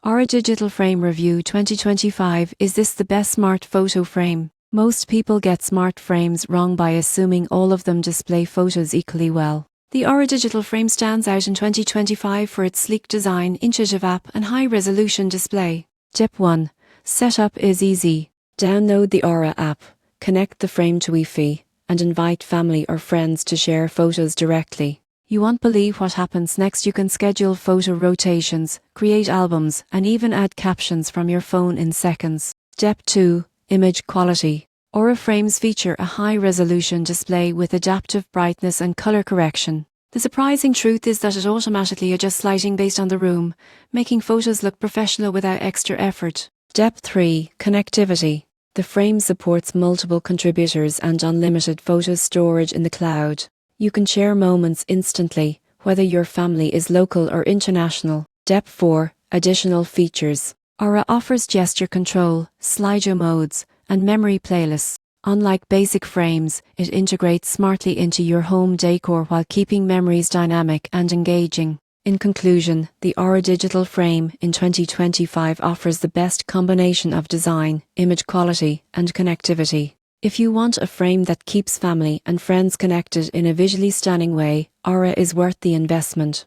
Aura Digital Frame Review 2025. Is this the best smart photo frame? Most people get smart frames wrong by assuming all of them display photos equally well. The Aura Digital Frame stands out in 2025 for its sleek design, intuitive app, and high-resolution display. Step 1. Setup is easy. Download the Aura app, connect the frame to Wi-Fi, and invite family or friends to share photos directly. You won't believe what happens next. You can schedule photo rotations, create albums, and even add captions from your phone in seconds. Step 2. Image quality. Aura frames feature a high-resolution display with adaptive brightness and color correction. The surprising truth is that it automatically adjusts lighting based on the room, making photos look professional without extra effort. Step 3. Connectivity. The frame supports multiple contributors and unlimited photo storage in the cloud. You can share moments instantly, whether your family is local or international. Step 4. Additional features. Aura offers gesture control, slideshow modes, and memory playlists. Unlike basic frames, it integrates smartly into your home decor while keeping memories dynamic and engaging. In conclusion, the Aura Digital Frame in 2025 offers the best combination of design, image quality, and connectivity. If you want a frame that keeps family and friends connected in a visually stunning way, Aura is worth the investment.